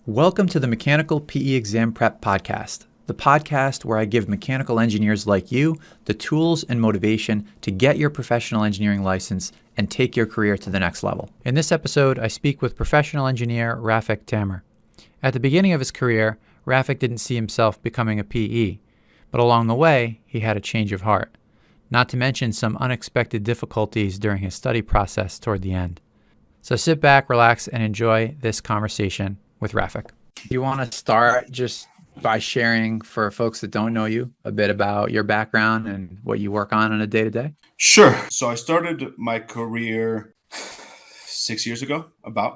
Welcome to the Mechanical PE Exam Prep Podcast, the podcast where I give mechanical engineers like you the tools and motivation to get your professional engineering license and take your career to the next level. In this episode, I speak with professional engineer Rafek Tamer. At the beginning of his career, Rafek didn't see himself becoming a PE, but along the way, he had a change of heart, not to mention some unexpected difficulties during his study process toward the end. So sit back, relax, and enjoy this conversation with Rafek. You want to start just by sharing, for folks that don't know you, a bit about your background and what you work on a day-to-day? Sure. So I started my career 6 years ago,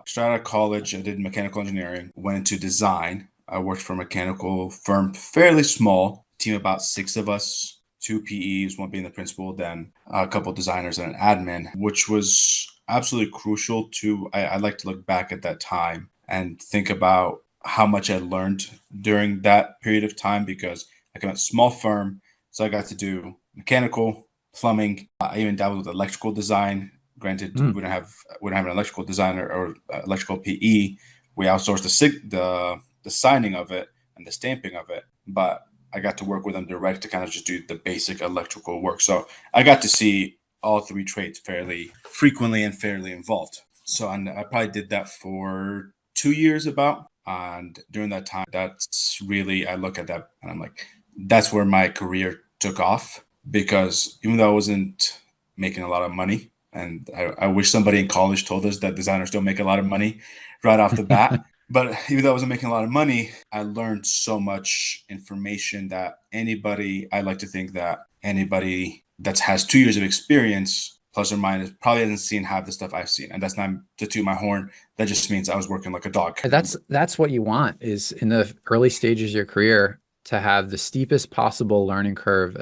Straight out of college, I did mechanical engineering, went into design. I worked for a mechanical firm, fairly small, team about 6 of us, 2 PEs, one being the principal, then a couple designers and an admin, which was absolutely crucial to, I like to look back at that time and think about how much I learned during that period of time, because I came at a small firm, so I got to do mechanical, plumbing. I even dabbled with electrical design. Granted, we wouldn't have an electrical designer or electrical PE. We outsourced the signing of it and the stamping of it, but I got to work with them direct to kind of just do the basic electrical work. So I got to see all 3 trades fairly frequently and fairly involved. So I probably did that for 2 years about. And during that time, that's really, I look at that and I'm like, that's where my career took off, because even though I wasn't making a lot of money, and I wish somebody in college told us that designers don't make a lot of money right off the bat. But even though I wasn't making a lot of money, I learned so much information that I like to think that anybody that has 2 years of experience, plus or minus, probably hasn't seen half the stuff I've seen. And that's not to toot my horn. That just means I was working like a dog. That's what you want, is in the early stages of your career to have the steepest possible learning curve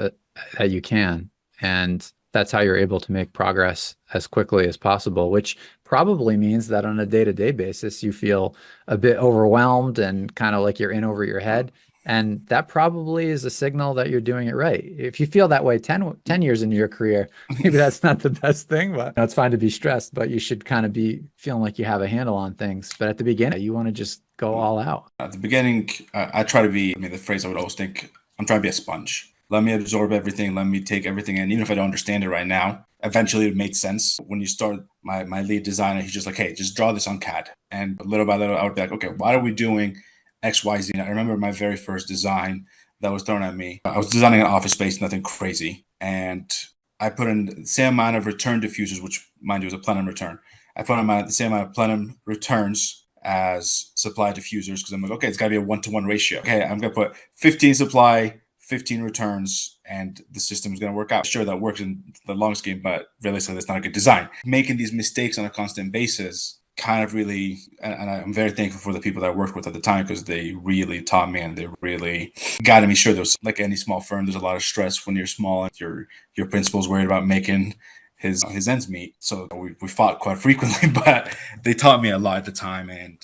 that you can. And that's how you're able to make progress as quickly as possible, which probably means that on a day-to-day basis, you feel a bit overwhelmed and kind of like you're in over your head. And that probably is a signal that you're doing it right. If you feel that way 10 years into your career, maybe that's not the best thing, but it's fine to be stressed, but you should kind of be feeling like you have a handle on things. But at the beginning, you want to just go all out. At the beginning, I try to be, the phrase I would always think, I'm trying to be a sponge. Let me absorb everything. Let me take everything in. Even if I don't understand it right now, eventually it made sense. When you start, my lead designer, he's just like, hey, just draw this on CAD. And little by little, I would be like, okay, why are we doing X, Y, Z? And I remember my very first design that was thrown at me. I was designing an office space, nothing crazy. And I put in the same amount of return diffusers, which, mind you, was a plenum return. I put in the same amount of plenum returns as supply diffusers, because I'm like, okay, it's got to be a 1-to-1 ratio. Okay, I'm going to put 15 supply, 15 returns, and the system is going to work out. Sure, that works in the long scheme, but realistically, that's not a good design. Making these mistakes on a constant basis kind of really, and I'm very thankful for the people that I worked with at the time, because they really taught me and they really guided me. Sure, there's, like any small firm, there's a lot of stress when you're small and your principal's worried about making his ends meet. So we fought quite frequently, but they taught me a lot at the time, and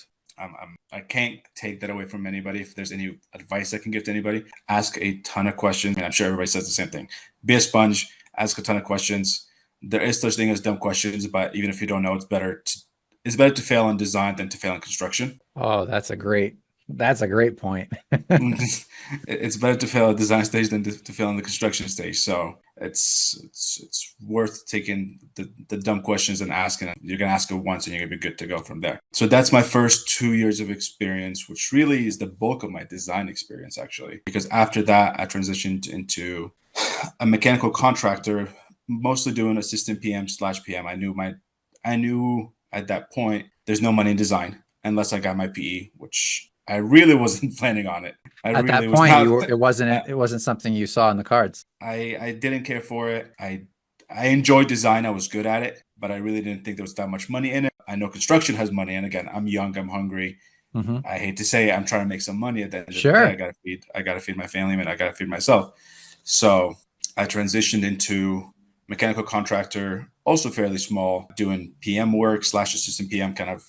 I can't take that away from anybody. If there's any advice I can give to anybody, ask a ton of questions. I'm sure everybody says the same thing. Be a sponge, ask a ton of questions. There is such thing as dumb questions, but even if you don't know, it's better to fail in design than to fail in construction. Oh, that's a great point. It's better to fail at design stage than to fail in the construction stage. So it's worth taking the dumb questions and asking. You're gonna ask it once, and you're gonna be good to go from there. So that's my first 2 years of experience, which really is the bulk of my design experience, actually. Because after that, I transitioned into a mechanical contractor, mostly doing assistant PM/PM. I knew at that point there's no money in design unless I got my PE, which I really wasn't planning on it. At that point, it wasn't something you saw in the cards. I didn't care for it. I enjoyed design. I was good at it, but I really didn't think there was that much money in it. I know construction has money, and again, I'm young, I'm hungry. I hate to say it, I'm trying to make some money at the end of the day. I gotta feed my family, and I gotta feed myself. So I transitioned into mechanical contractor, also fairly small, doing PM work / assistant PM, kind of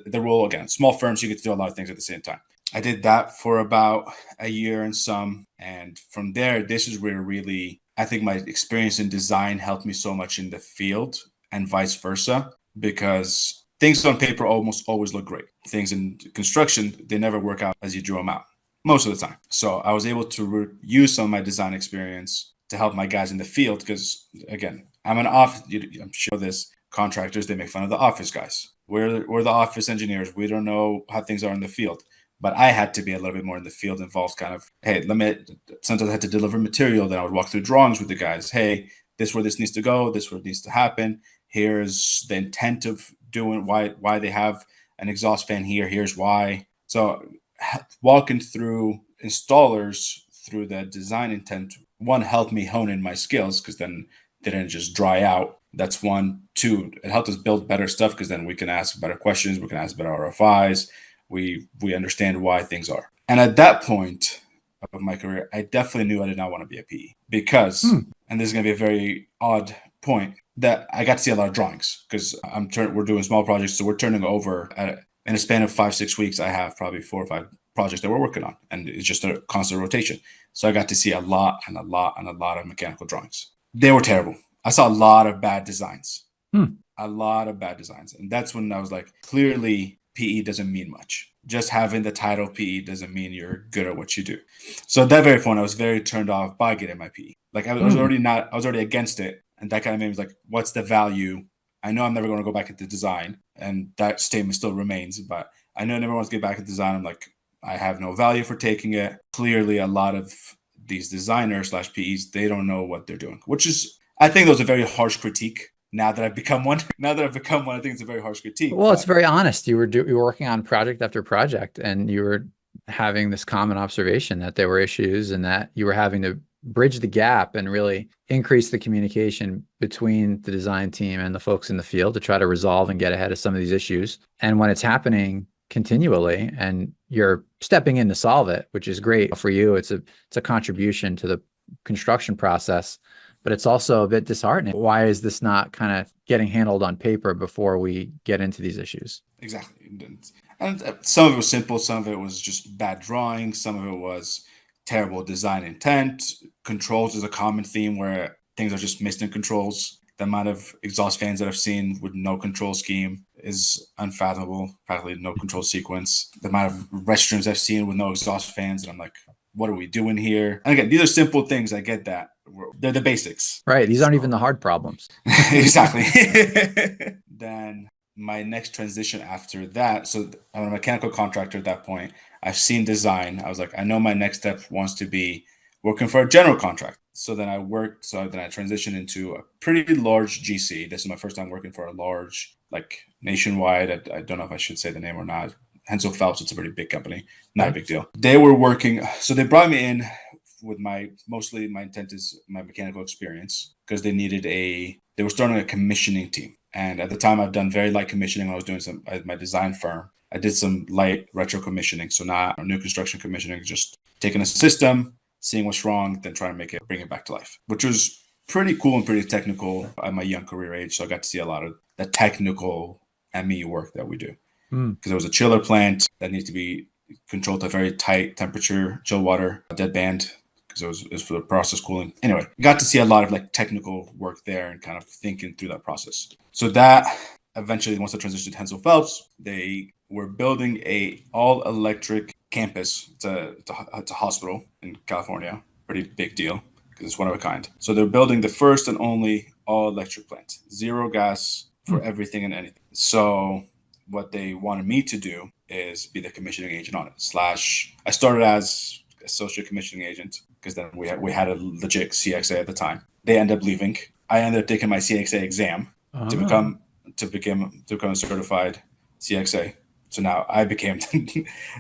the role. Again, small firms, you get to do a lot of things at the same time. I did that for about a year and some. And from there, this is where really, I think my experience in design helped me so much in the field, and vice versa, because things on paper almost always look great. Things in construction, they never work out as you drew them out most of the time. So I was able to use some of my design experience to help my guys in the field because, again, I'm sure this, contractors, they make fun of the office guys. We're the office engineers. We don't know how things are in the field. But I had to be a little bit more in the field involved, kind of, hey, sometimes I had to deliver material. Then I would walk through drawings with the guys. Hey, this is where this needs to go. This is where it needs to happen. Here's the intent of doing why they have an exhaust fan here. Here's why. So walking through installers through the design intent, one, helped me hone in my skills because then they didn't just dry out. That's one. Two, it helped us build better stuff because then we can ask better questions. We can ask better RFIs. We understand why things are. And at that point of my career, I definitely knew I did not want to be a PE because, and this is going to be a very odd point, that I got to see a lot of drawings because we're doing small projects. So we're turning over in a span of 5-6 weeks. I have probably 4 or 5 projects that we're working on, and it's just a constant rotation. So I got to see a lot of mechanical drawings. They were terrible. I saw a lot of bad designs, a lot of bad designs. And that's when I was like, clearly PE doesn't mean much. Just having the title PE doesn't mean you're good at what you do. So at that very point, I was very turned off by getting my PE. Like I was already against it. And that kind of made me like, what's the value? I know I'm never going to go back into design. And that statement still remains, but I know I never want to get back into design. I'm like, I have no value for taking it. Clearly, a lot of these designers / PEs, they don't know what they're doing, which is, I think that was a very harsh critique. Now that I've become one, I think it's a very harsh critique. Well, it's very honest. You were working on project after project, and you were having this common observation that there were issues, and that you were having to bridge the gap and really increase the communication between the design team and the folks in the field to try to resolve and get ahead of some of these issues. And when it's happening continually, and you're stepping in to solve it, which is great for you, it's a contribution to the construction process. But it's also a bit disheartening. Why is this not kind of getting handled on paper before we get into these issues? Exactly. And some of it was simple. Some of it was just bad drawing. Some of it was terrible design intent. Controls is a common theme where things are just missed in controls. The amount of exhaust fans that I've seen with no control scheme is unfathomable. Practically no control sequence. The amount of restrooms I've seen with no exhaust fans, and I'm like, what are we doing here? And again, these are simple things. I get that. They're the basics. Right. These aren't even the hard problems. Exactly. Then my next transition after that, so I'm a mechanical contractor at that point. I've seen design. I was like, I know my next step wants to be working for a general contract. So then I transitioned into a pretty large GC. This is my first time working for a large, like nationwide. I don't know if I should say the name or not. Hensel Phelps, it's a pretty big company. Not a big deal. They were working, so they brought me in with mostly my intent is my mechanical experience, because they were starting a commissioning team. And at the time, I've done very light commissioning when I was doing at my design firm. I did some light retro commissioning, so not new construction commissioning, just taking a system, seeing what's wrong, then trying to bring it back to life, which was pretty cool and pretty technical at my young career age. So I got to see a lot of the technical ME work that we do. Because there was a chiller plant that needs to be controlled at very tight temperature, chill water, dead band, because it was for the process cooling. Anyway, got to see a lot of like technical work there and kind of thinking through that process. So that eventually, once I transitioned to Hensel Phelps, they were building a all electric campus. It's a hospital in California, pretty big deal because it's one of a kind. So they're building the first and only all electric plant, zero gas for everything and anything. So what they wanted me to do is be the commissioning agent on it. I started as associate commissioning agent because then we had a legit CXA at the time. They ended up leaving. I ended up taking my CXA exam to become a certified CXA. So now I became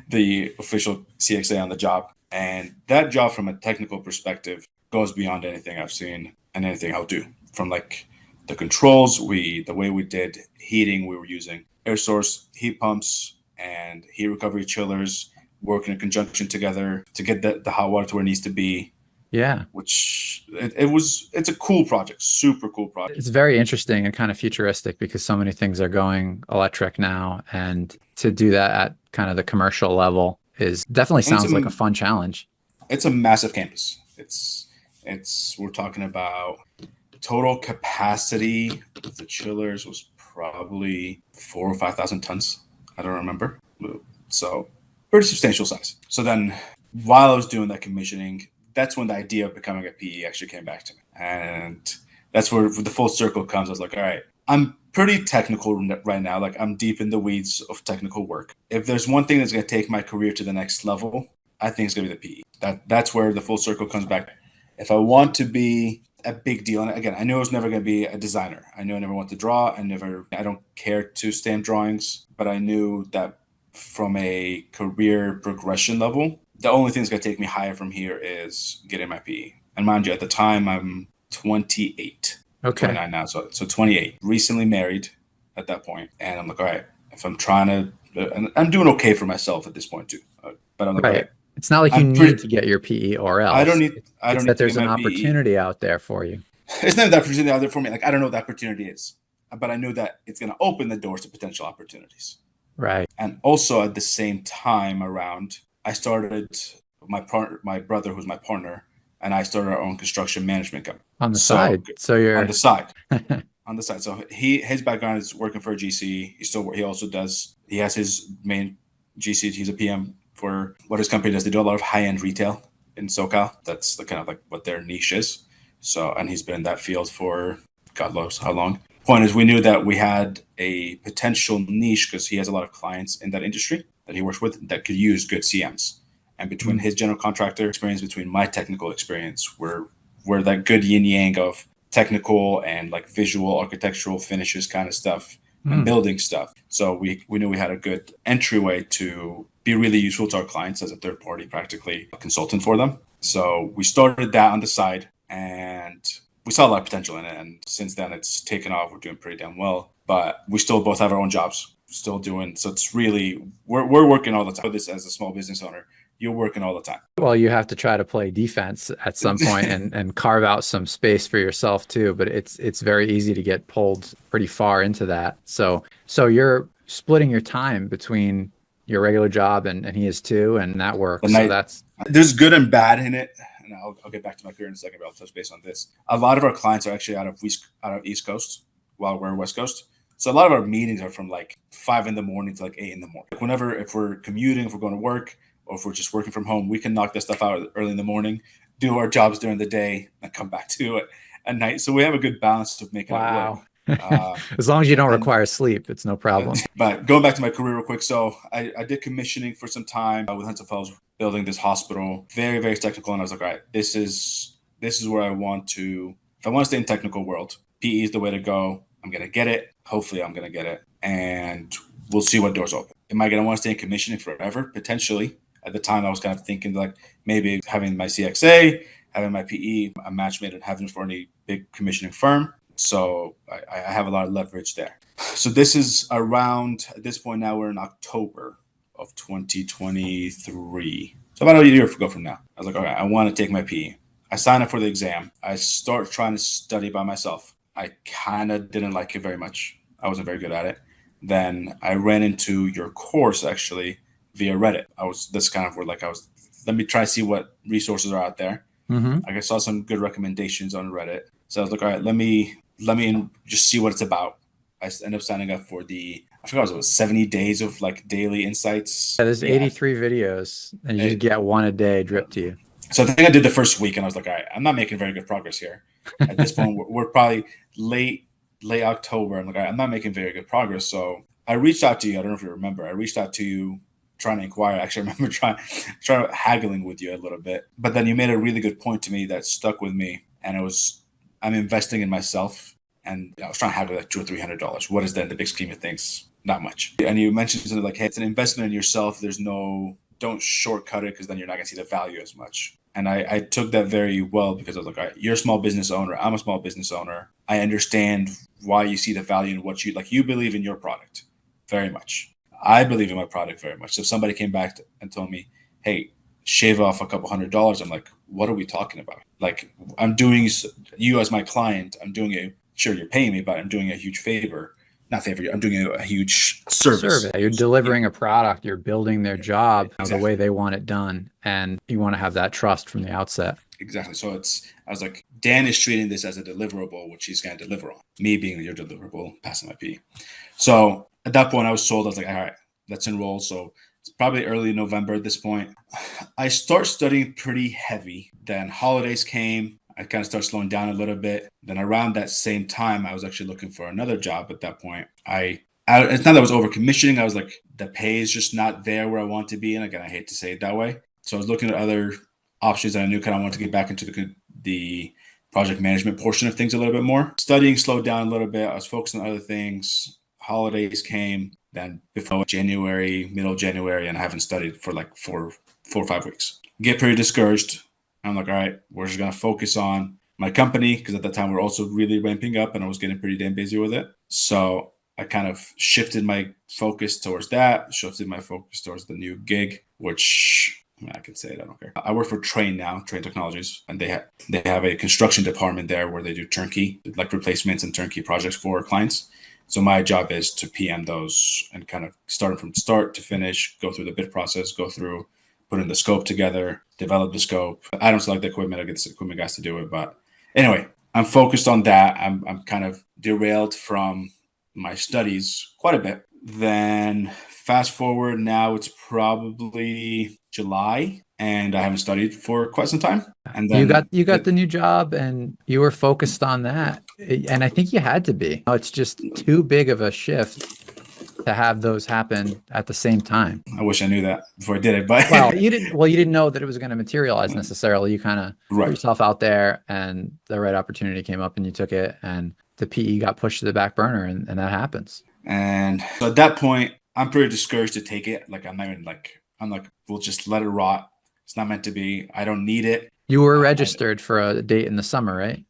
the official CXA on the job. And that job from a technical perspective goes beyond anything I've seen and anything I'll do. From like the controls, the way we did heating, we were using air source heat pumps and heat recovery chillers, working in conjunction together to get the hot water to where it needs to be. Yeah. Which it's a cool project, super cool project. It's very interesting and kind of futuristic because so many things are going electric now. And to do that at kind of the commercial level definitely sounds like a fun challenge. It's a massive campus. We're talking about total capacity of the chillers was probably 4 or 5 thousand tons. I don't remember. So pretty substantial size. So then while I was doing that commissioning, that's when the idea of becoming a PE actually came back to me. And that's where the full circle comes. I was like, all right, I'm pretty technical right now. Like I'm deep in the weeds of technical work. If there's one thing that's going to take my career to the next level, I think it's going to be the PE. That's where the full circle comes back. If I want to be a big deal, and again, I knew I was never going to be a designer. I knew I never wanted to draw. I don't care to stamp drawings, but I knew that from a career progression level, the only thing that's going to take me higher from here is getting my PE. And mind you, at the time, I'm 28, Okay. 29 now. So 28, recently married at that point. And I'm like, all right, if I'm trying to, and I'm doing okay for myself at this point too. But I'm like, all right, It's not like you I'm need pretty, to get your PE or I don't else. need, I It's don't that need to there's get an my PE. opportunity out there for you. It's not that opportunity out there for me. Like, I don't know what that opportunity is, but I knew that it's going to open the doors to potential opportunities. Right. And also at the same time around, I started my brother, who's my partner, and I started our own construction management company. On the So side. So on you're the side, on the side. So his background is working for a GC. He also does, he has his main GC. He's a PM for what his company does. They do a lot of high-end retail in SoCal. That's the kind of like what their niche is. So, and he's been in that field for God knows how long. Point is, we knew that we had a potential niche because he has a lot of clients in that industry that he works with that could use good CMs. And between his general contractor experience, between my technical experience, we're that good yin yang of technical and like visual, architectural finishes kind of stuff and building stuff. So we knew we had a good entryway to be really useful to our clients as a third party, practically a consultant for them. So we started that on the side and we saw a lot of potential in it. And since then it's taken off. We're doing pretty damn well, but we still both have our own jobs still doing. So it's really, we're working all the time. This as a small business owner, you're working all the time. Well, you have to try to play defense at some point and carve out some space for yourself too, but it's very easy to get pulled pretty far into that. So you're splitting your time between your regular job and he is too, and that works. So There's good and bad in it. And I'll get back to my career in a second, but I'll touch base on this. A lot of our clients are actually out of East Coast while we're West Coast. So a lot of our meetings are from like 5 in the morning to like 8 in the morning. Like whenever, if we're commuting, if we're going to work, or if we're just working from home, we can knock that stuff out early in the morning, do our jobs during the day, and come back to it at night. So we have a good balance of making it work. As long as you don't require sleep, it's no problem. But going back to my career real quick. So I did commissioning for some time with Huntsville Falls, building this hospital, very, very technical. And I was like, all right, this is where I want to, if I want to stay in the technical world, PE is the way to go. I'm going to get it. Hopefully I'm going to get it. And we'll see what doors open. Am I going to want to stay in commissioning forever? Potentially. At the time, I was kind of thinking like maybe having my CXA, having my PE, a match made in heaven for any big commissioning firm. So I have a lot of leverage there. So this is around, at this point now, we're in October of 2023. So about a year ago from now, I was like, all right, I want to take my PE. I signed up for the exam. I start trying to study by myself. I kind of didn't like it very much. I wasn't very good at it. Then I ran into your course actually via Reddit. That's kind of where like let me try to see what resources are out there. I saw some good recommendations on Reddit. So I was like, all right, let me just see what it's about. I ended up signing up for I forgot, it was 70 days of like daily insights. Yeah, there's 83 videos and you just get one a day drip to you. So I think I did the first week and I was like, all right, I'm not making very good progress here. At this point, we're probably late October. I'm like, all right, I'm not making very good progress. So I reached out to you. I don't know if you remember. I reached out to you trying to inquire. Actually, I remember trying haggling with you a little bit. But then you made a really good point to me that stuck with me. And I'm investing in myself. And I was trying to haggle like $200 or $300. What is that in the big scheme of things? Not much. And you mentioned something like, hey, it's an investment in yourself. Don't shortcut it because then you're not going to see the value as much. And I took that very well because I was like, all right, you're a small business owner. I'm a small business owner. I understand why you see the value in what you believe in your product very much. I believe in my product very much. So if somebody came back and told me, hey, shave off a couple $100, I'm like, what are we talking about? Like, I'm doing you as my client. I'm doing sure, you're paying me, but I'm doing a huge favor. Not favor, I'm doing a huge service. You're delivering a product, you're building their job the way they want it done. And you want to have that trust from the outset. Exactly. So I was like, Dan is treating this as a deliverable, which he's going to deliver on. Me being your deliverable, passing my PE. So at that point, I was told, I was like, all right, let's enroll. So it's probably early November at this point. I start studying pretty heavy. Then holidays came. I kind of start slowing down a little bit. Then around that same time, I was actually looking for another job at that point. It's not that I was overcommissioning. I was like, the pay is just not there where I want to be. And again, I hate to say it that way. So I was looking at other options that I knew kind of wanted to get back into the project management portion of things a little bit more. Studying slowed down a little bit. I was focused on other things. Holidays came. Then before January, middle of January, and I haven't studied for like four or 5 weeks. Get pretty discouraged. I'm like, all right, we're just going to focus on my company, because at that time we're also really ramping up and I was getting pretty damn busy with it. So I kind of shifted my focus towards that, shifted my focus towards the new gig, which I can say it, I don't care. I work for Train now, Train Technologies, and they have a construction department there where they do turnkey, like replacements and turnkey projects for clients. So my job is to PM those and kind of start from start to finish, go through the bid process, put in the scope together, develop the scope. I don't select the equipment. I get the equipment guys to do it. But anyway, I'm focused on that. I'm kind of derailed from my studies quite a bit. Then fast forward, now it's probably July, and I haven't studied for quite some time. And then You got the new job and you were focused on that. And I think you had to be. It's just too big of a shift to have those happen at the same time. I wish I knew that before I did it, but You didn't know that it was going to materialize necessarily. You kind of put right. yourself out there and the right opportunity came up and you took it, and the PE got pushed to the back burner, and that happens. And so at that point, I'm pretty discouraged to take it. Like I'm not even I'm like, we'll just let it rot. It's not meant to be. I don't need it. You were registered for a date in the summer, right?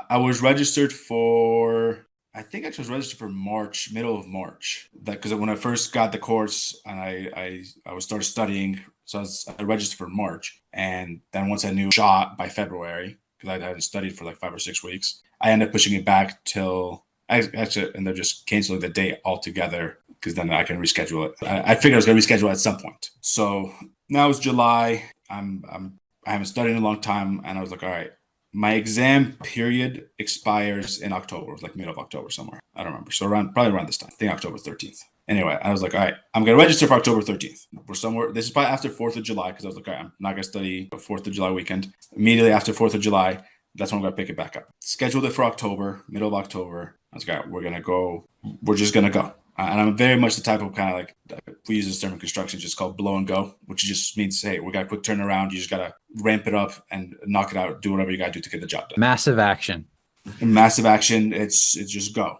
I was registered for, I think I was registered for March, middle of March. Because when I first got the course and I started studying, so I registered for March. And then once I knew shot by February, because I hadn't studied for like 5 or 6 weeks, I ended up pushing it back till actually, and they're just canceling the date altogether because then I can reschedule it. I figured I was going to reschedule at some point. So now it's July. I haven't studied in a long time, and I was like, all right, my exam period expires in October, like middle of October somewhere. I don't remember. So probably around this time. I think October 13th. Anyway, I was like, all right, I'm going to register for October 13th. We're somewhere. This is probably after 4th of July, because I was like, all right, I'm not going to study the 4th of July weekend. Immediately after 4th of July, that's when I'm going to pick it back up. Scheduled it for October, middle of October. I was like, all right, we're going to go. We're just going to go. And I'm very much the type of kind of like, we use this term in construction, just called blow and go, which just means, hey, we got a quick turnaround. You just got to ramp it up and knock it out, do whatever you got to do to get the job done. Massive action. Massive action. It's just go.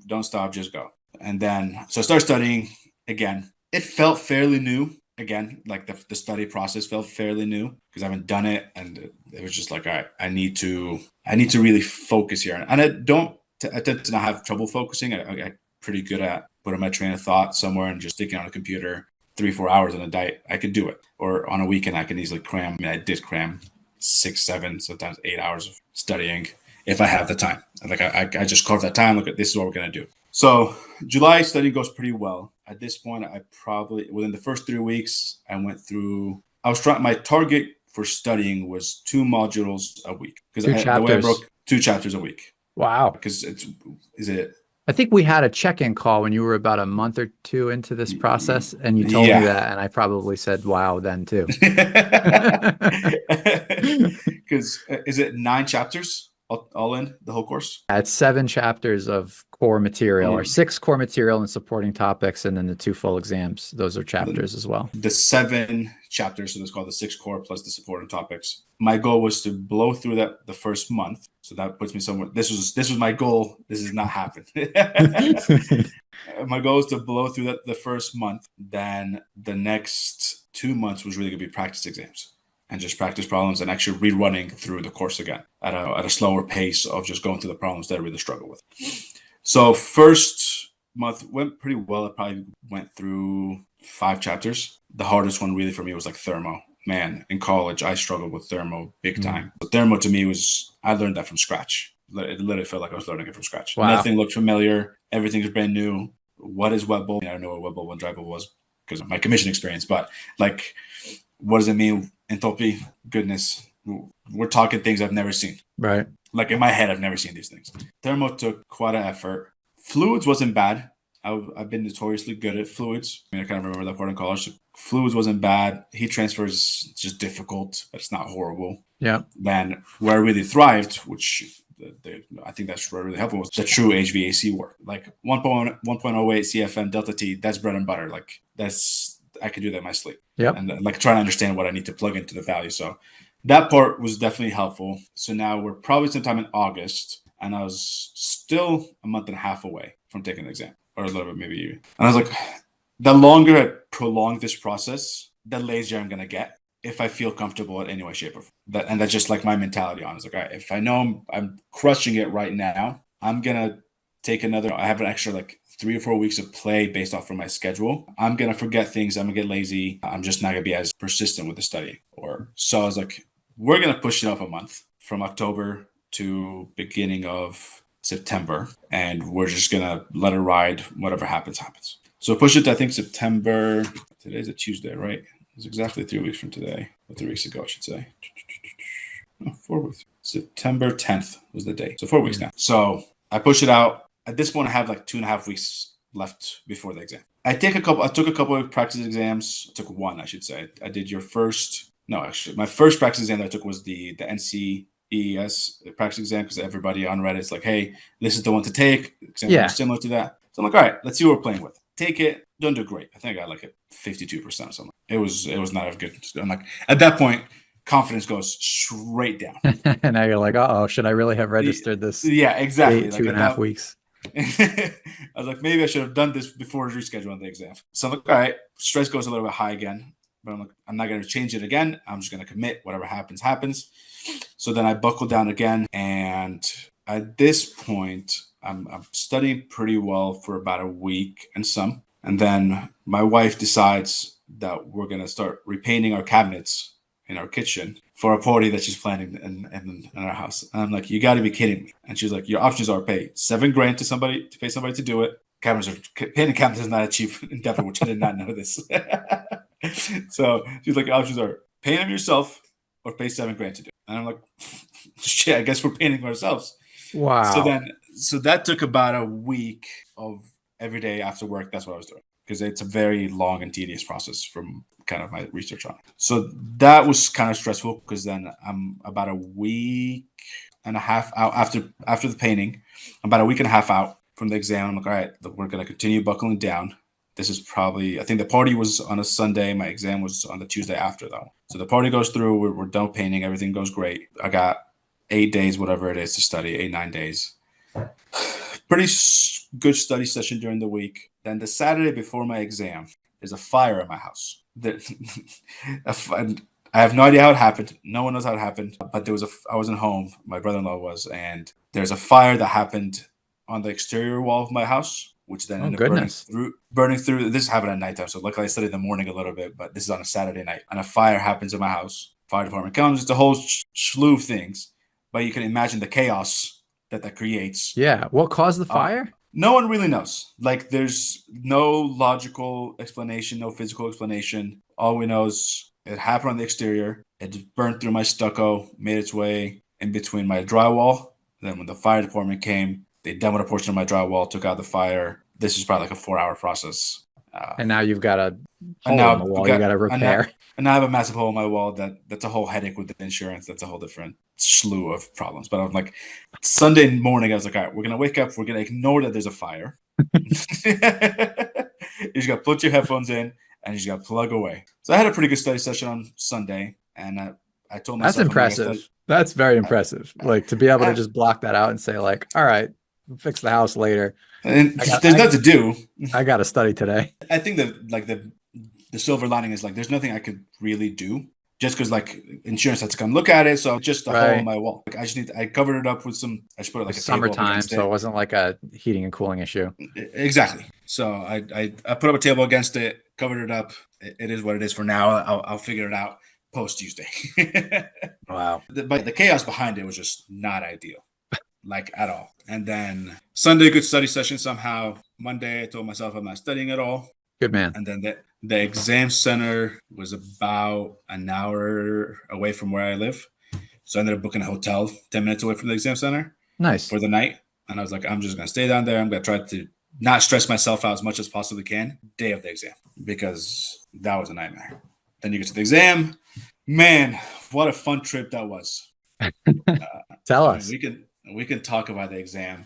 Don't stop, just go. And then, so I started studying again. It felt fairly new. Again, like the study process felt fairly new because I haven't done it. And it was just like, all right, I need to really focus here. And I tend to not have trouble focusing. I'm pretty good at putting my train of thought somewhere and just sticking on a computer 3-4 hours on a diet. I could do it. Or on a weekend, I can easily cram. I mean, I did cram 6, 7, sometimes 8 hours of studying if I have the time. Like I just carve that time. Look at this is what we're gonna do. So July studying goes pretty well. At this point, I probably within the first 3 weeks, I went through. My target for studying was 2 modules a week because the way I broke 2 chapters a week. Wow. Because I think we had a check-in call when you were about a month or 2 into this process, and you told me that, and I probably said, wow, then too. Because is it 9 chapters all in the whole course? It's 7 chapters of core material, or 6 core material and supporting topics, and then the 2 full exams. Those are chapters as well. The 7 chapters, so that's called the 6 core plus the supporting topics. My goal was to blow through that the first month. So that puts me somewhere. This was my goal. This has not happened. My goal is to blow through that the first month. Then the next 2 months was really going to be practice exams and just practice problems and actually rerunning through the course again at a slower pace of just going through the problems that I really struggle with. So first month went pretty well. I probably went through 5 chapters. The hardest one really for me was like thermo. Man, in college, I struggled with thermo big time. But thermo to me I learned that from scratch. It literally felt like I was learning it from scratch. Wow. Nothing looked familiar. Everything's brand new. What is wet bulb? I know what wet bulb and dry bulb was because of my commission experience. But like, what does it mean? Enthalpy, goodness. we're talking things I've never seen. Right. Like in my head, I've never seen these things. Thermo took quite an effort. Fluids wasn't bad. I've been notoriously good at fluids. I mean, I kind of remember that part in college. Fluids wasn't bad. Heat transfer is just difficult, but it's not horrible. Yeah. Then where I really thrived, which I think that's really helpful, was the true HVAC work. Like 1.08 CFM delta T, that's bread and butter. Like I can do that in my sleep. Yep. And like trying to understand what I need to plug into the value. So that part was definitely helpful. So now we're probably sometime in August, and I was still a month and a half away from taking an exam, or a little bit maybe. And I was like, the longer I prolong this process, the lazier I'm gonna get if I feel comfortable in any way, shape, or form. And that's just like my mentality on it. It's like, all right, if I know I'm crushing it right now, I'm gonna take another. I have an extra like 3 or 4 weeks of play based off from my schedule. I'm gonna forget things. I'm gonna get lazy. I'm just not gonna be as persistent with the study. Or so I was like, we're gonna push it up a month from October to beginning of September, and we're just gonna let it ride. Whatever happens, happens. So push it to, I think, September. Today's a Tuesday, right? It's exactly 3 weeks from today, or 3 weeks ago, I should say. No, 4 weeks. September 10th was the date. So 4 weeks now. So I push it out. At this point, I have like 2.5 weeks left before the exam. I took a couple of practice exams. I took one, I should say. I did your first. No, actually, my first practice exam that I took was the NCES practice exam, because everybody on Reddit is like, hey, this is the one to take. Exams are similar to that. So I'm like, all right, let's see what we're playing with. Take it. Don't do great. I think I got like a 52% or something. It was not as good. I'm like, at that point, confidence goes straight down. And now you're like, oh, should I really have registered this? Yeah, exactly. Like 2.5 weeks. I was like, maybe I should have done this before rescheduling the exam. So I'm like, all right, stress goes a little bit high again, but I'm like, I'm not going to change it again. I'm just going to commit. Whatever happens, happens. So then I buckle down again. And at this point, I'm studying pretty well for about a week and some. And then my wife decides that we're going to start repainting our cabinets in our kitchen for a party that she's planning in our house. And I'm like, you got to be kidding me. And she's like, your options are pay $7,000 to pay somebody to do it. Painting cabinets is not a cheap endeavor, which I did not know this. So she's like, your options are pay them yourself or pay $7,000 to do it. And I'm like, shit, I guess we're painting ourselves. Wow. So that took about a week of every day after work. That's what I was doing, because it's a very long and tedious process from kind of my research on it. So that was kind of stressful, because then I'm about a week and a half out after the painting. I'm about a week and a half out from the exam. I'm like, all right, we're going to continue buckling down. This is probably, I think the party was on a Sunday. My exam was on the Tuesday after, though. So the party goes through. We're done painting. Everything goes great. I got 8 days, whatever it is, to study, 8-9 days. Pretty good study session during the week. Then the Saturday before my exam, there's a fire in my house. I have no idea how it happened. No one knows how it happened. But I wasn't home. My brother-in-law was, and there's a fire that happened on the exterior wall of my house, which then ended up burning through. This happened at nighttime, so luckily I studied in the morning a little bit. But this is on a Saturday night, and a fire happens in my house. Fire department comes. It's a whole slew of things, but you can imagine the chaos that creates. Yeah. What caused the fire? No one really knows. Like, there's no logical explanation, no physical explanation. All we know is it happened on the exterior. It just burned through my stucco, made its way in between my drywall. Then when the fire department came, they demoed a portion of my drywall, took out the fire. This is probably like a 4-hour process. And now you've got a hole in the wall you got to repair. And now I have a massive hole in my wall that's a whole headache with the insurance. That's a whole different slew of problems. But I'm like, Sunday morning, I was like, all right, we're going to wake up. We're going to ignore that there's a fire. You just got to put your headphones in, and you just got to plug away. So I had a pretty good study session on Sunday. And I told myself, that's impressive. That's very impressive. Like, to be able to just block that out and say, like, all right, we'll fix the house later. And there's nothing to do. I got to study today. I think that like the silver lining is like there's nothing I could really do, just because like insurance had to come look at it. So just a hole in my wall. Like I covered it up with some. I just put it like a summertime, so it wasn't like a heating and cooling issue. Exactly. So I put up a table against it, covered it up. It is what it is for now. I'll figure it out post Tuesday. Wow. But the chaos behind it was just not ideal. Like, at all. And then Sunday, good study session somehow. Monday, I told myself I'm not studying at all. Good man. And then the exam center was about an hour away from where I live. So I ended up booking a hotel 10 minutes away from the exam center Nice. for the night. And I was like, I'm just going to stay down there. I'm going to try to not stress myself out as much as possibly can day of the exam, because that was a nightmare. Then you get to the exam. Man, what a fun trip that was. Tell I mean, us. we can talk about the exam.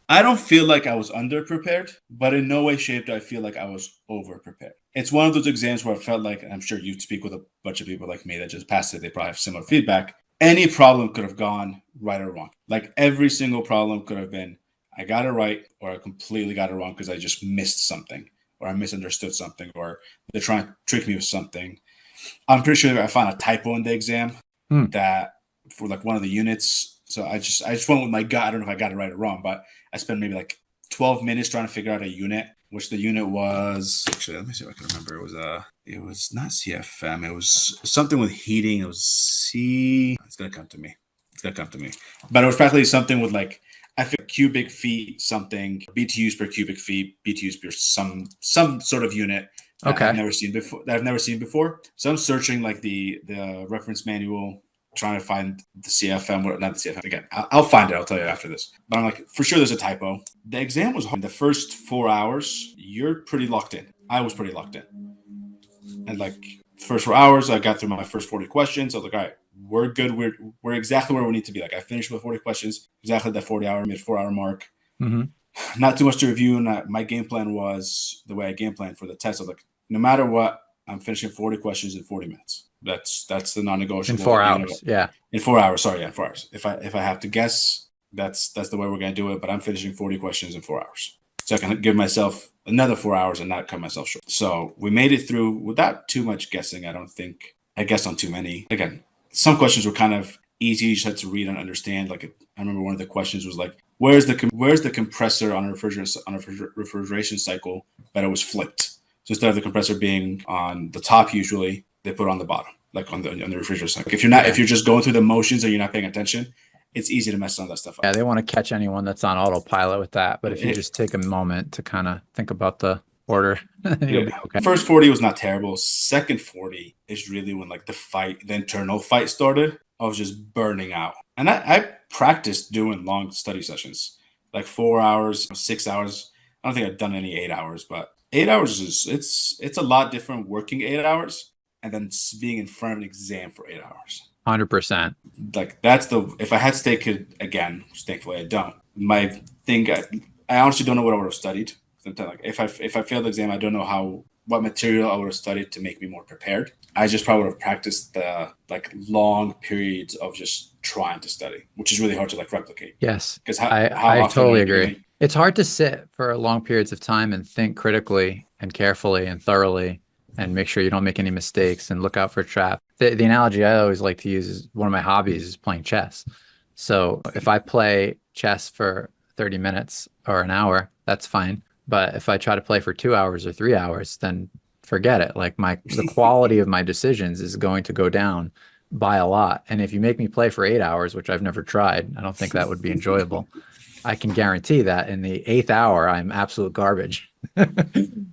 I don't feel like I was underprepared, but in no way, shape, do I feel like I was over prepared. It's one of those exams where I felt like, and I'm sure you speak with a bunch of people like me that just passed it, they probably have similar feedback. Any problem could have gone right or wrong. Like every single problem could have been, I got it right, or I completely got it wrong because I just missed something, or I misunderstood something, or they're trying to trick me with something. I'm pretty sure I found a typo in the exam Hmm. that for like one of the units. So I just went with my gut. I don't know if I got it right or wrong, but I spent maybe like 12 minutes trying to figure out a unit, which the unit was actually, let me see if I can remember. It was not CFM. It was something with heating. It was it's gonna come to me. It's gonna come to me. But it was practically something with like, I think cubic feet, something BTUs per cubic feet, BTUs per some sort of unit that I've Okay. never seen before. So I'm searching like the reference manual, trying to find the CFM, or not the CFM. Again, I'll find it. I'll tell you after this. But I'm like, for sure, there's a typo. The exam was hard. The first 4 hours, you're pretty locked in. I was pretty locked in, and like first 4 hours, I got through my first 40 questions. I was like, all right, we're good. We're exactly where we need to be. Like I finished with 40 questions, exactly that 40-hour, mid 4 hour mark. Mm-hmm. Not too much to review. And my game plan was the way I game planned for the test. I was like, no matter what, I'm finishing 40 questions in 40 minutes. That's the In non-negotiable. four Even if hours. Yeah. in 4 hours, sorry, yeah, 4 hours. If I have to guess, that's the way we're gonna do it. But I'm finishing 40 questions in 4 hours, so I can give myself another 4 hours and not cut myself short. So we made it through without too much guessing. I don't think I guessed on too many. Again, some questions were kind of easy. You just had to read and understand. Like I remember one of the questions was like, where's the compressor on a refrigeration cycle? But it was flipped. So instead of the compressor being on the top, usually they put it on the bottom, like on the refrigerator cycle. If you're just going through the motions and you're not paying attention, it's easy to mess some of that stuff up. Yeah, they want to catch anyone that's on autopilot with that. But if you It, just take a moment to kind of think about the order, you'll be yeah. okay. First 40 was not terrible. Second 40 is really when like the internal fight started. I was just burning out. And I practiced doing long study sessions, like 4 hours, 6 hours. I don't think I've done any 8 hours, but 8 hours is it's a lot different working 8 hours and then being in front of an exam for 8 hours. 100%. Like that's the if I had to take it again, which thankfully I don't. My thing, I honestly don't know what I would have studied. Sometimes, like if I failed the exam, I don't know what material I would have studied to make me more prepared. I just probably would have practiced the like long periods of just trying to study, which is really hard to like replicate. Yes, Because how I often are totally you agree. doing? It's hard to sit for long periods of time and think critically and carefully and thoroughly and make sure you don't make any mistakes and look out for traps. The analogy I always like to use is one of my hobbies is playing chess. So if I play chess for 30 minutes or an hour, that's fine. But if I try to play for 2 hours or 3 hours, then forget it. Like the quality of my decisions is going to go down by a lot. And if you make me play for 8 hours, which I've never tried, I don't think that would be enjoyable. I can guarantee that in the eighth hour, I'm absolute garbage. Yeah,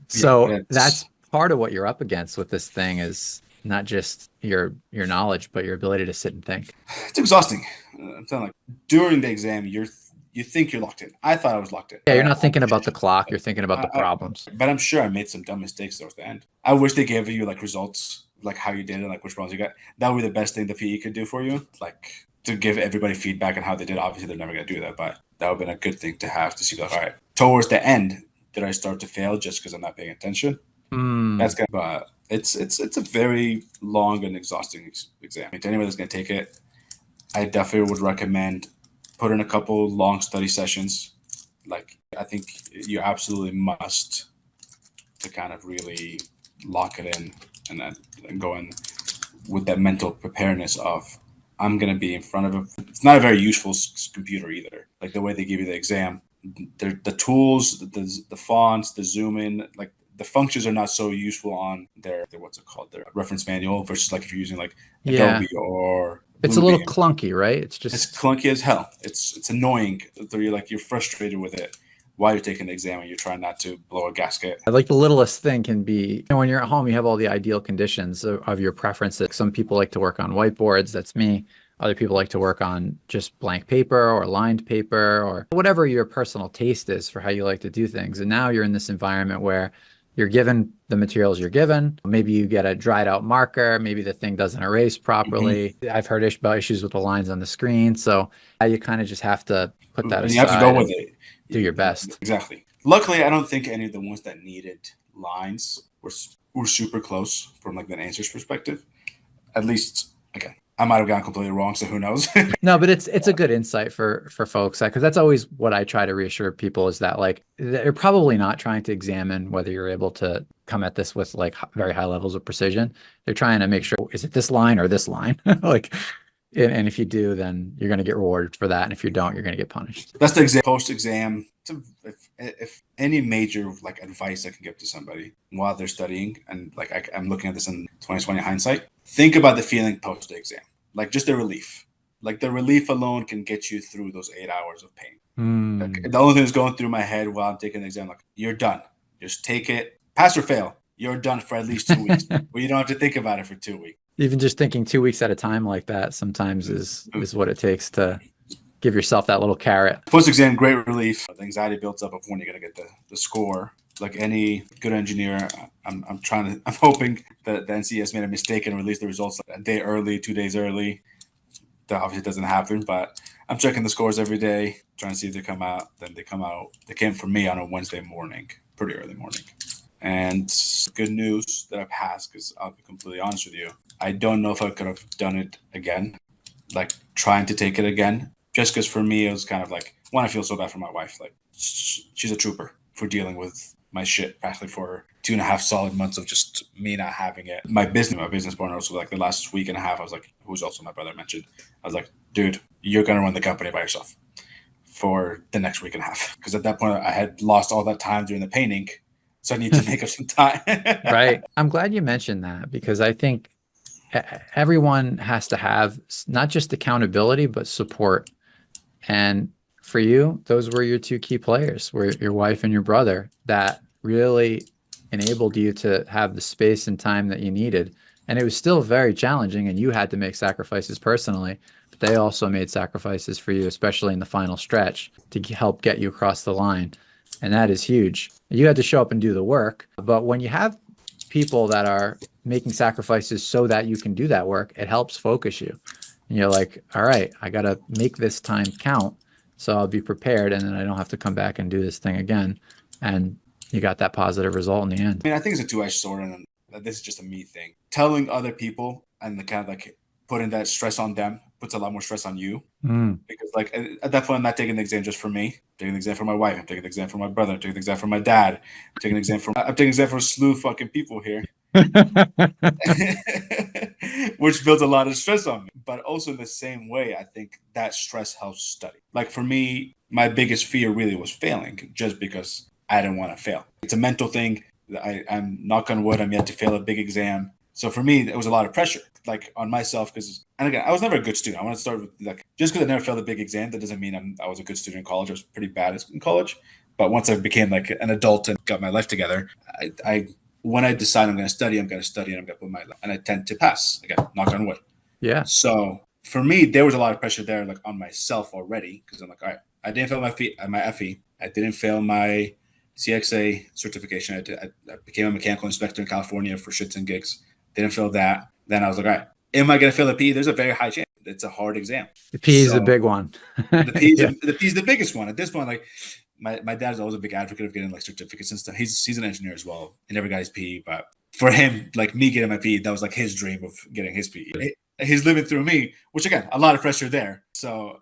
So that's that's part of what you're up against with this thing is not just your knowledge, but your ability to sit and think. it's exhausting. I'm telling like during the exam, you think you're locked in. I thought I was locked in, Yeah, but you're not thinking about the clock, you're thinking about the problems. but I'm sure I made some dumb mistakes towards the end. I wish they gave you like results, like how you did it, like which ones you got. That would be the best thing the PE could do for you, like to give everybody feedback on how they did. Obviously, they're never gonna do that, but that would have been a good thing to have to see. Like, all right, towards the end, did I start to fail just because I'm not paying attention? That's Hmm. good, but it's a very long and exhausting exam. To anybody that's gonna take it, I definitely would recommend put in a couple long study sessions. Like I think you absolutely must to kind of really lock it in and then and go in with that mental preparedness of I'm gonna be in front of a. It's not a very useful computer either. Like the way they give you the exam, the tools, the fonts, the zoom in, like the functions are not so useful on their what's it called their reference manual versus like if you're using like Yeah. Adobe or It's a little Bluebeam. clunky, right? It's It's just, clunky as hell. It's annoying. You're frustrated with it while you're taking the exam and you're trying not to blow a gasket. like the littlest thing can be, when you're at home, you have all the ideal conditions of your preferences. Some people like to work on whiteboards. That's me. Other people like to work on just blank paper or lined paper or whatever your personal taste is for how you like to do things. And now you're in this environment where you're given the materials you're given. Maybe you get a dried out marker. Maybe the thing doesn't erase properly. I've heard about issues with the lines on the screen. So you kind of just have to put that And you have to go aside with and it. do your best. Exactly. Luckily, I don't think any of the ones that needed lines were super close from like an answers perspective. At least, again, I might have gotten completely wrong, so who knows? No, but it's a good insight for folks, because that's always what I try to reassure people, is that like they're probably not trying to examine whether you're able to come at this with like very high levels of precision. They're trying to make sure, is it this line or this line? Like, and if you do, then you're going to get rewarded for that, and if you don't, you're going to get punished. That's the post exam. If any major like advice I can give to somebody while they're studying, and like I'm looking at this in 2020 hindsight, think about the feeling post exam, like just the relief. Like the relief alone can get you through those 8 hours of pain. Like, the only thing that's going through my head while I'm taking the exam, like, you're done. Just take it, pass or fail. You're done for at least 2 weeks. Well, you don't have to think about it for 2 weeks. Even just thinking 2 weeks at a time like that sometimes is what it takes to give yourself that little carrot. Post exam, great relief. The anxiety builds up of when you're gonna get the score. Like any good engineer, I'm hoping that the NCS made a mistake and released the results a day early, 2 days early. That obviously doesn't happen, but I'm checking the scores every day, trying to see if they come out. Then they come out. They came for me on a Wednesday morning, pretty early morning. And good news that I passed, because I'll be completely honest with you, I don't know if I could have done it again, like trying to take it again. Just because for me, it was kind of like, one, I feel so bad for my wife. Like, she's a trooper for dealing with my shit practically for 2.5 solid months of just me not having it. My business partner also, like the last week and a half, I was like, who's also my brother mentioned, I was like, dude, you're going to run the company by yourself for the next week and a half. Because at that point, I had lost all that time during the painting. So I need to make up some time. Right. I'm glad you mentioned that, because I think everyone has to have not just accountability, but support. And for you, those were your two key players, were your wife and your brother, that really enabled you to have the space and time that you needed. And it was still very challenging, and you had to make sacrifices personally, but they also made sacrifices for you, especially in the final stretch, to help get you across the line. And that is huge. You had to show up and do the work. But when you have people that are making sacrifices so that you can do that work, it helps focus you. And you're like, all right, I got to make this time count, so I'll be prepared, and then I don't have to come back and do this thing again. And you got that positive result in the end. I mean, I think it's a two-edged sword, and this is just a me thing. Telling other people and the kind of like putting that stress on them puts a lot more stress on you. Because like at that point, I'm not taking the exam just for me. I'm taking the exam for my wife. I'm taking the exam for my brother. I'm taking the exam for my dad. I'm taking the exam for a slew of fucking people here. Which builds a lot of stress on me. But also in the same way, I think that stress helps study. Like for me, my biggest fear really was failing, just because I didn't want to fail. It's a mental thing. I'm knock on wood, I'm yet to fail a big exam. So for me, it was a lot of pressure, like on myself, because, and again, I was never a good student. I want to start with, like, just because I never failed a big exam, that doesn't mean I was a good student in college. I was pretty bad in college. But once I became like an adult and got my life together, I when I decide I'm going to study, I'm going to study, and I'm going to put my life, and I tend to pass. Again, knock on wood. Yeah. So for me, there was a lot of pressure there, like on myself already, because I'm like, all right, I didn't fail my FE. I didn't fail my CXA certification. I became a mechanical inspector in California for shits and gigs. Didn't fail that. Then I was like, all right, am I going to fail the PE? There's a very high chance. It's a hard exam. The PE is a big one. The PE is the biggest one. At this point, like my dad's always a big advocate of getting like certificates and stuff. He's an engineer as well. He never got his PE, but for him, like me getting my PE, that was like his dream of getting his PE. He's living through me, which again, a lot of pressure there. So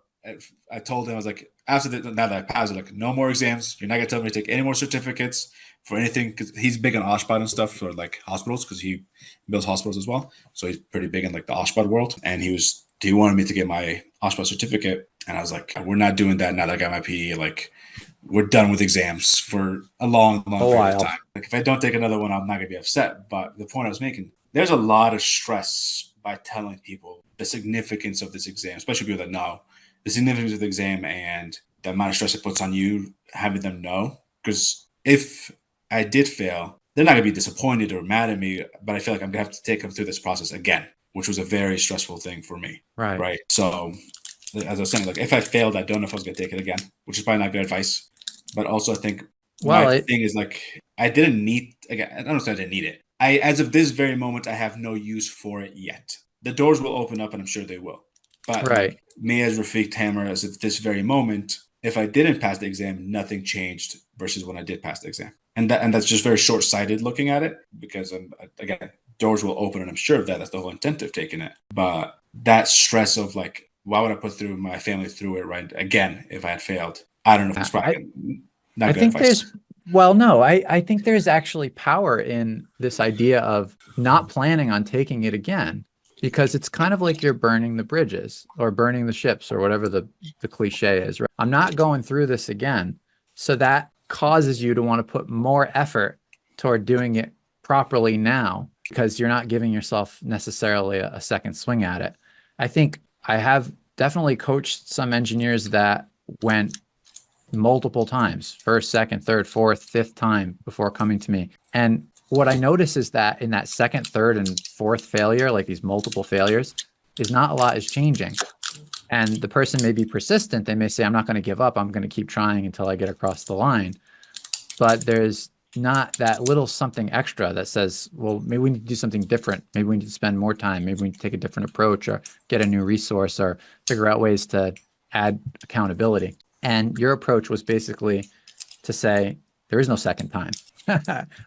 I told him, I was like, after now that I passed, like, no more exams. You're not gonna tell me to take any more certificates for anything, because he's big on OSHPAD and stuff for like hospitals, because he builds hospitals as well. So he's pretty big in like the OSHPAD world, and he wanted me to get my OSHPAD certificate, and I was like, we're not doing that now that I got my PE. Like, we're done with exams for a long period of time. Like, if I don't take another one, I'm not gonna be upset. But the point I was making, there's a lot of stress by telling people the significance of this exam, especially people that know the significance of the exam and the amount of stress it puts on you, having them know. Because if I did fail, they're not going to be disappointed or mad at me, but I feel like I'm going to have to take them through this process again. which was a very stressful thing for me. Right. Right. So as I was saying, like if I failed, I don't know if I was going to take it again, which is probably not good advice. But also I think my thing is like, I didn't need, again, I don't say I didn't need it. As of this very moment, I have no use for it yet. The doors will open up and I'm sure they will. But right. like me as Rafik Tamer, as of this very moment, if I didn't pass the exam, nothing changed versus when I did pass the exam. And that's just very short-sighted looking at it, because again, doors will open and I'm sure of that. That's the whole intent of taking it. But that stress of like, why would I put through my family through it right again if I had failed? I don't know if it's probably not I good think advice. I think there's actually power in this idea of not planning on taking it again, because it's kind of like you're burning the bridges or burning the ships or whatever the cliche is, right? I'm not going through this again. So that causes you to want to put more effort toward doing it properly now, because you're not giving yourself necessarily a second swing at it. I think I have definitely coached some engineers that went multiple times, first, second, third, fourth, fifth time before coming to me. And what I notice is that in that second, third, and fourth failure, like these multiple failures, is not a lot is changing. And the person may be persistent. They may say, I'm not going to give up. I'm going to keep trying until I get across the line. But there's not that little something extra that says, well, maybe we need to do something different. Maybe we need to spend more time. Maybe we need to take a different approach or get a new resource or figure out ways to add accountability. And your approach was basically to say, there is no second time.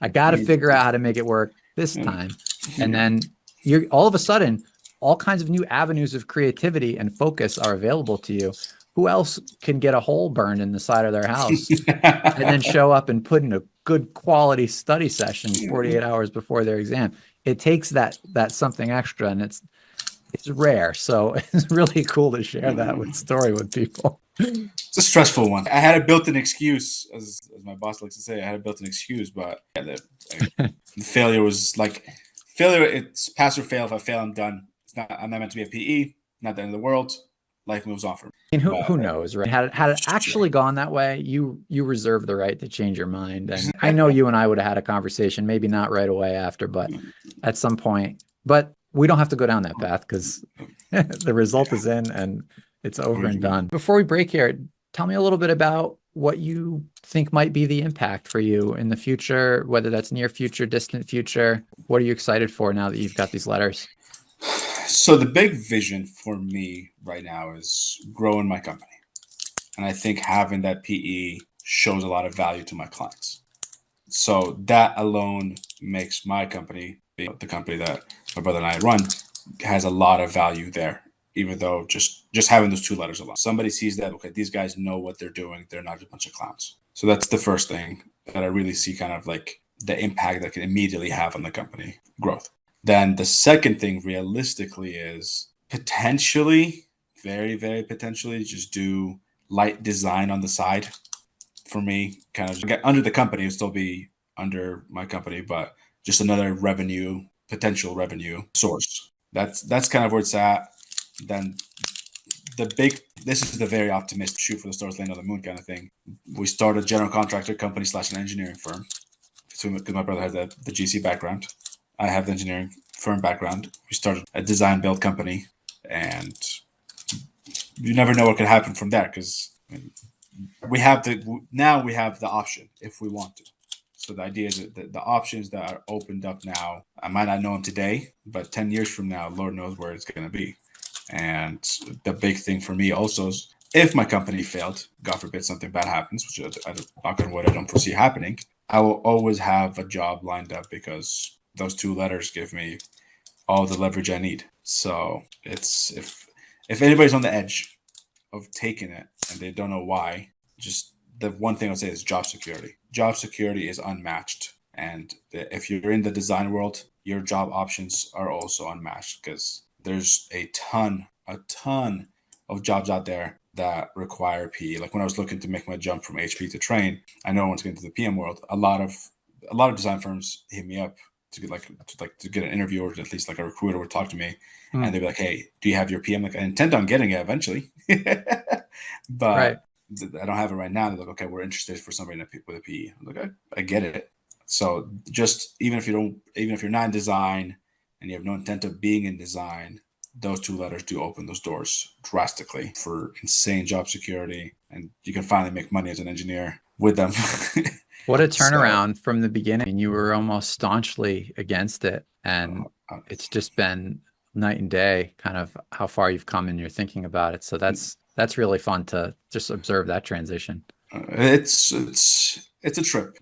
I got to figure out how to make it work this time. And then you're all of a sudden, all kinds of new avenues of creativity and focus are available to you. Who else can get a hole burned in the side of their house and then show up and put in a good quality study session 48 hours before their exam? It takes that something extra, and it's rare. So it's really cool to share that story with people. It's a stressful one. I had a built-in excuse, as my boss likes to say. I had a built-in excuse, but yeah, the failure was like failure. It's pass or fail. If I fail, I'm done. I'm not meant to be a PE. Not the end of the world. Life moves on from me. And who knows, right? Had it actually gone that way, you reserve the right to change your mind. And I know you and I would have had a conversation, maybe not right away after, but at some point. But we don't have to go down that path, because the result is in and it's over and done. Before we break here, tell me a little bit about what you think might be the impact for you in the future, whether that's near future, distant future. What are you excited for now that you've got these letters? So the big vision for me right now is growing my company. And I think having that PE shows a lot of value to my clients. So that alone makes my company, the company that my brother and I run, has a lot of value there. Even though just having those two letters alone, somebody sees that, okay, these guys know what they're doing. They're not a bunch of clowns. So that's the first thing that I really see, kind of like the impact that can immediately have on the company growth. Then the second thing realistically is potentially, very, very potentially, just do light design on the side for me. Kind of get under the company, it'll still be under my company, but just another potential revenue source. That's kind of where it's at. Then this is the very optimistic shoot for the stars, land on the moon kind of thing. We start a general contractor company / an engineering firm. Because my brother has the GC background, I have the engineering firm background. We started a design build company, and you never know what could happen from there, because we have the option if we want to. So the idea is that the options that are opened up now, I might not know them today, but 10 years from now, Lord knows where it's going to be. And the big thing for me also is, if my company failed, God forbid something bad happens, which knock on wood, I don't foresee happening, I will always have a job lined up, because those two letters give me all the leverage I need. So it's if anybody's on the edge of taking it and they don't know why, just the one thing I'll say is job security. Job security is unmatched. And if you're in the design world, your job options are also unmatched, because there's a ton of jobs out there that require PE. Like when I was looking to make my jump from HP to train, I know I want to get into the PM world. A lot of design firms hit me up to get an interview, or at least like a recruiter would talk to me, and they'd be like, "Hey, do you have your PM?" Like, I intend on getting it eventually, but I don't have it right now. They're like, "Okay, we're interested for somebody with a PE." I'm like, I get it. So just even if you're not in design and you have no intent of being in design, those two letters do open those doors drastically for insane job security, and you can finally make money as an engineer with them. What a So turnaround from the beginning. I mean, you were almost staunchly against it, and uh, it's just been night and day, kind of how far you've come in your thinking about it. So that's really fun to just observe that transition. it's a trip.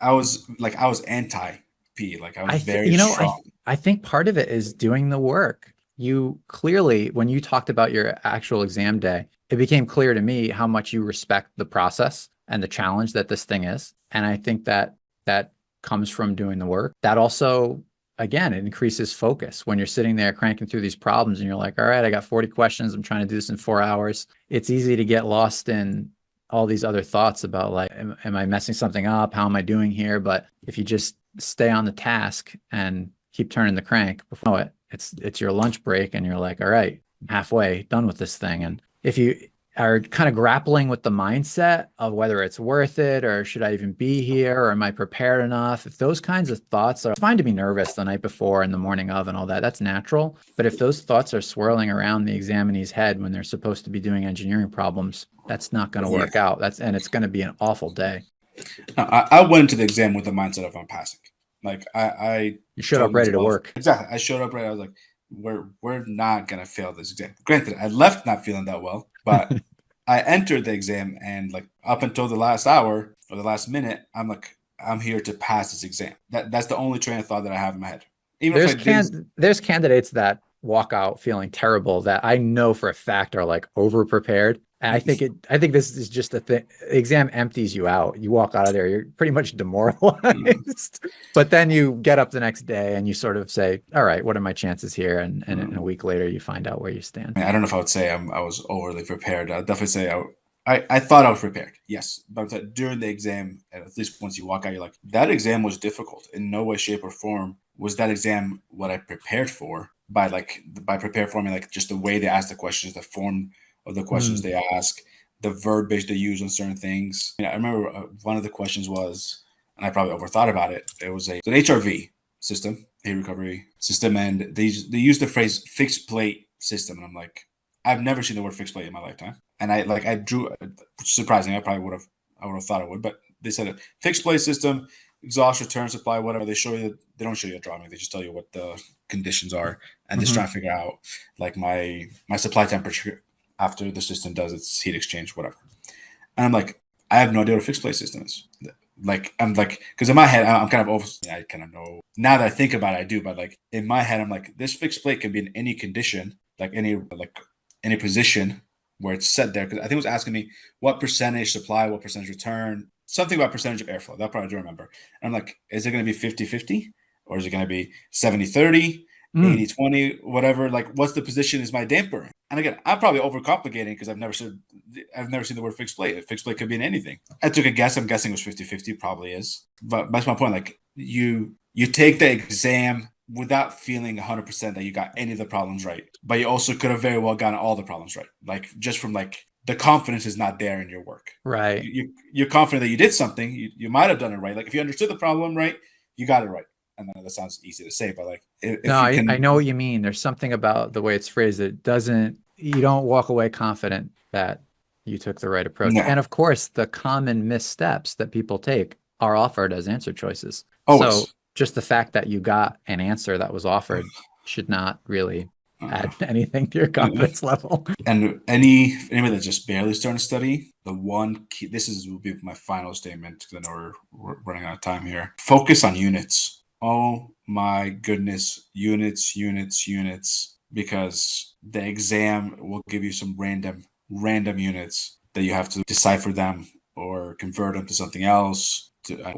I was anti P, like I was I th very you know, I strong. I think part of it is doing the work. You clearly, when you talked about your actual exam day, it became clear to me how much you respect the process and the challenge that this thing is. And I think that that comes from doing the work. That also, again, it increases focus when you're sitting there cranking through these problems and you're like, all right, I got 40 questions. I'm trying to do this in 4 hours. It's easy to get lost in all these other thoughts about like, am I messing something up? How am I doing here? But if you just stay on the task and keep turning the crank, before you know it, it's your lunch break and you're like, all right, I'm halfway done with this thing. And if you are kind of grappling with the mindset of whether it's worth it or should I even be here or am I prepared enough? If those kinds of thoughts are, it's fine to be nervous the night before and the morning of and all that, that's natural. But if those thoughts are swirling around the examinee's head when they're supposed to be doing engineering problems, that's not going to Yeah. work out. And it's going to be an awful day. No, I went into the exam with the mindset of I'm passing. Like I You showed told up ready to myself work. exactly. I showed up right. I was like, we're not gonna fail this exam. Granted, I left not feeling that well, but I entered the exam and like up until the last hour or the last minute, I'm like, I'm here to pass this exam. That's the only train of thought that I have in my head. Even if I didn't, There's candidates that walk out feeling terrible that I know for a fact are like over prepared. And I think this is just a thing. Exam empties you out. You walk out of there, you're pretty much demoralized. But then you get up the next day and you sort of say, all right, what are my chances here? And a week later you find out where you stand. I don't know if I would say I was overly prepared. I'd definitely say I thought I was prepared, yes. But during the exam, at least once you walk out, you're like, that exam was difficult. In no way, shape, or form was that exam what I prepared for by prepared for me, like just the way they ask the questions, the form of the questions Mm. they ask, the verbiage they use on certain things. I remember one of the questions was, and I probably overthought about it, it was an HRV system, a recovery system, and they use the phrase fixed plate system, and I'm like, I've never seen the word fixed plate in my lifetime, and I drew, surprising, I would have thought it would, but they said a fixed plate system, exhaust, return, supply, whatever. They don't show you a drawing, they just tell you what the conditions are, and just try Hmm. to figure out like my supply temperature after the system does its heat exchange, whatever. And I'm like, I have no idea what a fixed plate system is. Like I'm like, because in my head I'm kind of over. I kind of know now that I think about it, I do. But like in my head, I'm like, this fixed plate can be in any condition, like any position where it's set there. Because I think it was asking me what percentage supply, what percentage return, something about percentage of airflow. That part I do remember. And I'm like, is it going to be 50-50? Or is it going to be 70-30? Mm. 80-20, whatever. Like, what's the position is my damper? And again, I'm probably overcomplicating because I've never seen the word fixed plate. Fixed plate could be in anything. I took a guess. I'm guessing it was 50-50, probably is. But that's my point. Like you take the exam without feeling 100% that you got any of the problems right. But you also could have very well gotten all the problems right. Like just from like the confidence is not there in your work. Right. You're confident that you did something. You might have done it right. Like if you understood the problem right, you got it right. And then that sounds easy to say, but like No, if you I can, know what you mean. There's something about the way it's phrased that doesn't, you don't walk away confident that you took the right approach. yeah, And of course, the common missteps that people take are offered as answer choices. So always. just the fact that you got an answer that was offered should not really Uh, add anything to your confidence level. and anybody that's just barely starting to study, the one key, this is will be my final statement because I know we're running out of time here. Focus on units. Oh my goodness, units, because the exam will give you some random units that you have to decipher them or convert them to something else.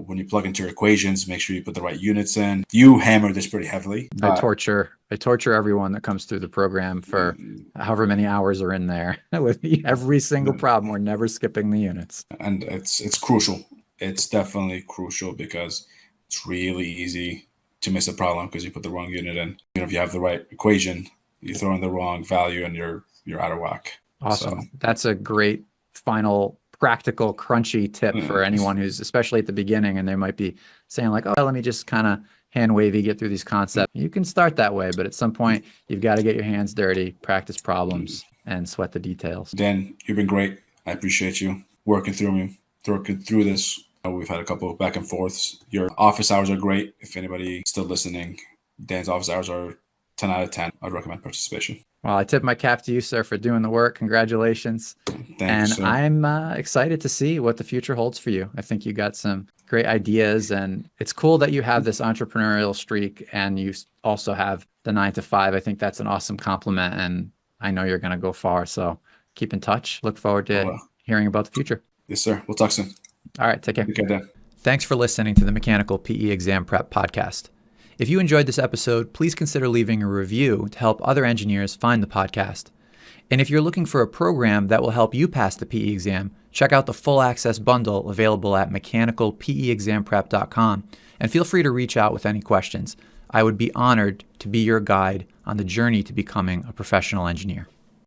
When you plug into your equations, make sure you put the right units in. You hammer this pretty heavily, but I torture everyone that comes through the program for however many hours are in there with every single problem. We're never skipping the units. and it's crucial. It's definitely crucial because it's really easy to miss a problem because you put the wrong unit in. Even if you have the right equation, you throw in the wrong value and you're out of whack. So Awesome. That's a great final practical crunchy tip for anyone who's especially at the beginning and they might be saying like, oh, let me just kind of hand wavy, get through these concepts. You can start that way, but at some point, you've got to get your hands dirty, practice problems, and sweat the details. Dan, you've been great. I appreciate you working through this. We've had a couple of back and forths. Your office hours are great. If anybody still listening, Dan's office hours are 10 out of 10. I'd recommend participation. Well, I tip my cap to you, sir, for doing the work. Congratulations. Thank you, sir. I'm excited to see what the future holds for you. I think you got some great ideas, and it's cool that you have this entrepreneurial streak and you also have the 9 to 5. I think that's an awesome compliment, and I know you're going to go far. So keep in touch. Look forward to hearing about the future. Yes, sir. We'll talk soon. All right. Take care. Take care, Dan. Thanks for listening to the Mechanical PE Exam Prep Podcast. If you enjoyed this episode, please consider leaving a review to help other engineers find the podcast. And if you're looking for a program that will help you pass the PE exam, check out the full access bundle available at mechanicalpeexamprep.com, and feel free to reach out with any questions. I would be honored to be your guide on the journey to becoming a professional engineer.